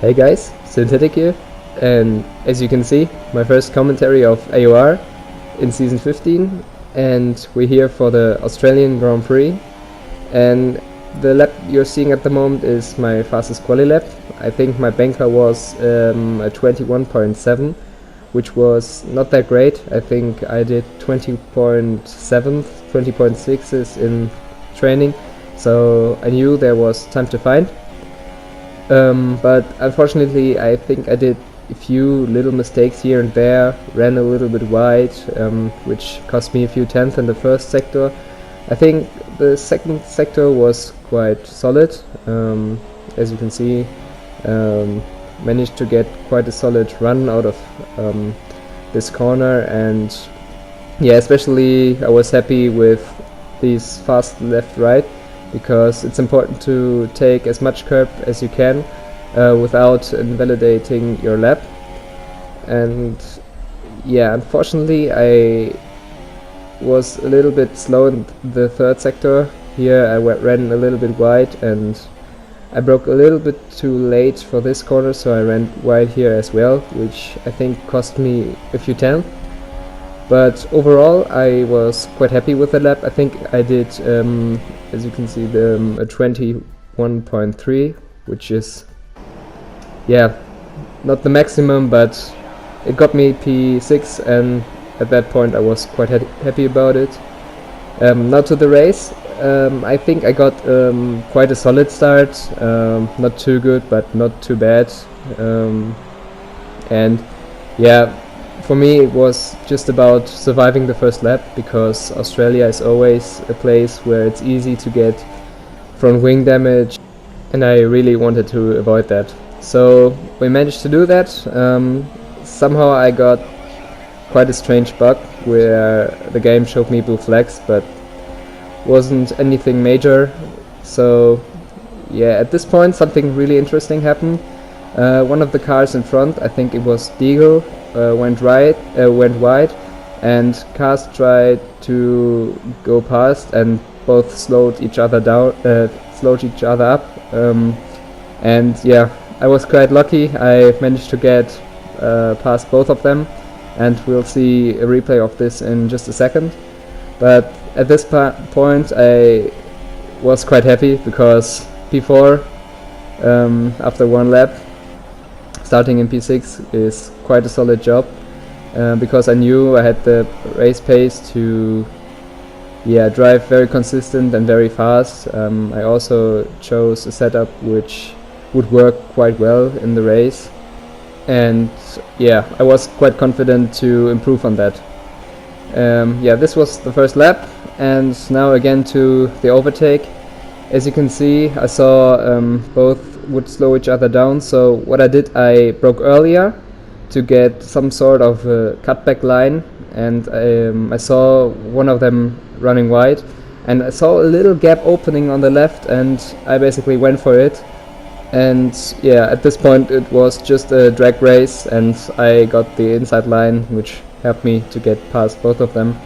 Hey guys, Synthetic here, and as you can see, my first commentary of AOR in Season 15, and we're here for the Australian Grand Prix, and the lap you're seeing at the moment is my fastest quali lap. I think my banker was a 21.7, which was not that great. I think I did 20.7, 20.6s in training, so I knew there was time to find. But unfortunately I think I did a few little mistakes here and there, ran a little bit wide, which cost me a few tenths in the first sector. I think the second sector was quite solid, as you can see. Managed to get quite a solid run out of this corner, and yeah, especially I was happy with these fast left-right, because it's important to take as much curb as you can without invalidating your lap. And yeah, unfortunately I was a little bit slow in the third sector. Here I ran a little bit wide, and I broke a little bit too late for this corner, so I ran wide here as well, which I think cost me a few tenths. But overall I was quite happy with the lap. I think I did, as you can see, a 21.3, which is, yeah, not the maximum, but it got me P6, and at that point I was quite happy about it. Now to the race. I think I got quite a solid start, not too good but not too bad, and yeah, for me it was just about surviving the first lap, because Australia is always a place where it's easy to get front wing damage, and I really wanted to avoid that. So we managed to do that. Somehow I got quite a strange bug where the game showed me blue flags, but wasn't anything major. So yeah, at this point something really interesting happened. One of the cars in front, I think it was Deagle, went wide, and cars tried to go past, and both slowed each other up. And yeah, I was quite lucky. I managed to get past both of them, and we'll see a replay of this in just a second. But at this point I was quite happy, because P4 after one lap, starting in P6 is quite a solid job, because I knew I had the race pace to drive very consistent and very fast. I also chose a setup which would work quite well in the race, and yeah, I was quite confident to improve on that. This was the first lap, and now again to the overtake. As you can see, I saw both would slow each other down, so what I did, I broke earlier to get some sort of a cutback line, and I saw one of them running wide, and I saw a little gap opening on the left, and I basically went for it. And yeah, at this point it was just a drag race, and I got the inside line, which helped me to get past both of them.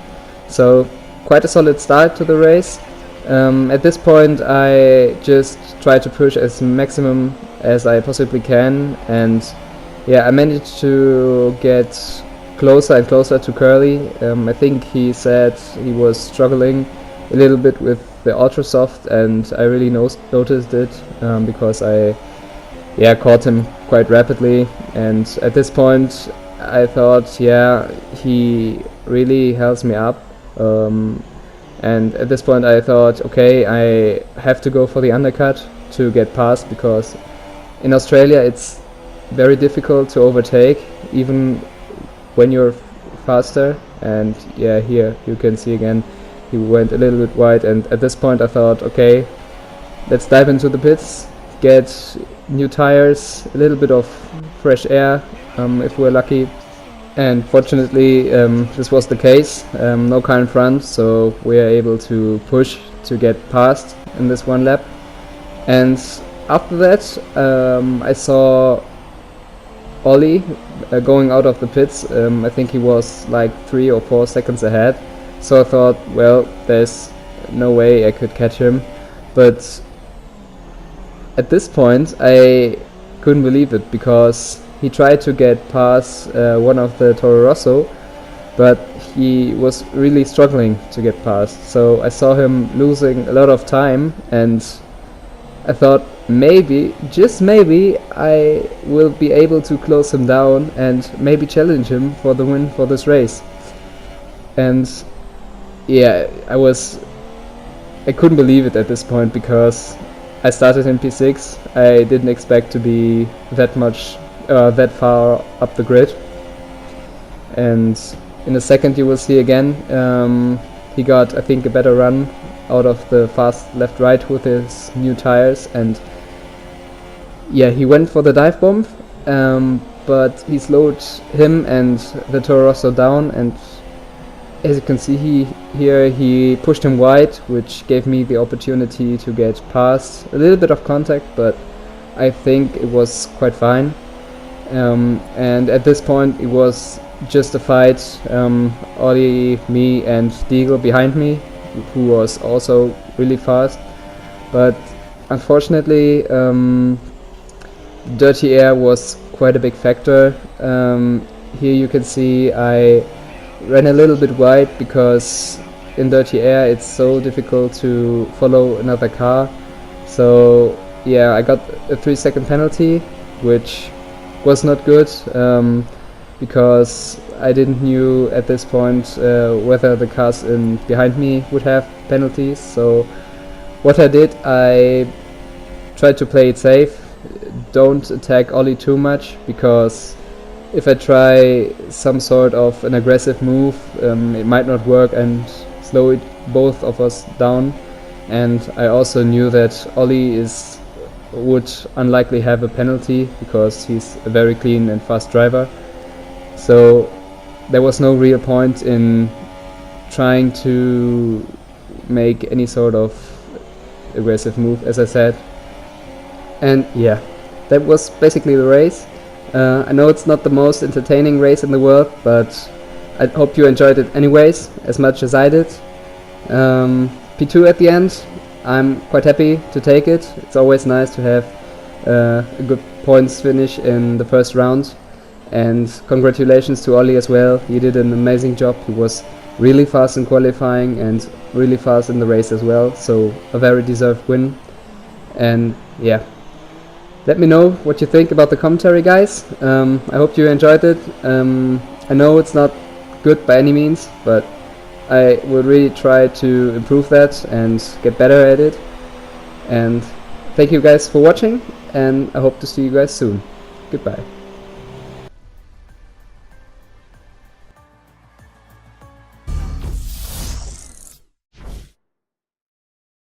So quite a solid start to the race. At this point I just try to push as maximum as I possibly can, and yeah, I managed to get closer and closer to Curly. I think he said he was struggling a little bit with the ultra soft, and I really noticed it, because I caught him quite rapidly, and at this point I thought, yeah, he really helps me up. And at this point I thought, okay, I have to go for the undercut to get past, because in Australia it's very difficult to overtake, even when you're faster. And yeah, here you can see again, he went a little bit wide, and at this point I thought, okay, let's dive into the pits, get new tires, a little bit of fresh air, if we're lucky. And fortunately this was the case. No car in front, so we are able to push to get past in this one lap. And after that I saw Ollie going out of the pits. I think he was like 3 or 4 seconds ahead, so I thought, well, there's no way I could catch him. But at this point I couldn't believe it, because he tried to get past one of the Toro Rosso, but he was really struggling to get past. So I saw him losing a lot of time, and I thought maybe, just maybe, I will be able to close him down and maybe challenge him for the win for this race. And yeah, I couldn't believe it at this point, because I started in P6. I didn't expect to be that far up the grid. And in a second you will see again, he got, I think, a better run out of the fast left-right with his new tires, and yeah, he went for the dive bomb, but he slowed him and the Toro Rosso down, and as you can see here, he pushed him wide, which gave me the opportunity to get past. A little bit of contact, but I think it was quite fine. And at this point it was just a fight, Ollie, me and Deagle behind me, who was also really fast. But unfortunately, dirty air was quite a big factor. Here you can see I ran a little bit wide, because in dirty air it's so difficult to follow another car. So yeah, I got a 3-second penalty, which was not good, because I didn't knew at this point whether the cars behind me would have penalties. So what I did, I tried to play it safe, don't attack Ollie too much, because if I try some sort of an aggressive move, it might not work and slow both of us down. And I also knew that Ollie would unlikely have a penalty, because he's a very clean and fast driver. So there was no real point in trying to make any sort of aggressive move, as I said. And yeah, that was basically the race. I know it's not the most entertaining race in the world, but I hope you enjoyed it anyways, as much as I did. P2 at the end, I'm quite happy to take it. It's always nice to have a good points finish in the first round. And congratulations to Ollie as well. He did an amazing job. He was really fast in qualifying and really fast in the race as well. So a very deserved win. And yeah, let me know what you think about the commentary, guys. I hope you enjoyed it. I know it's not good by any means, but I will really try to improve that and get better at it. And thank you guys for watching, and I hope to see you guys soon. Goodbye.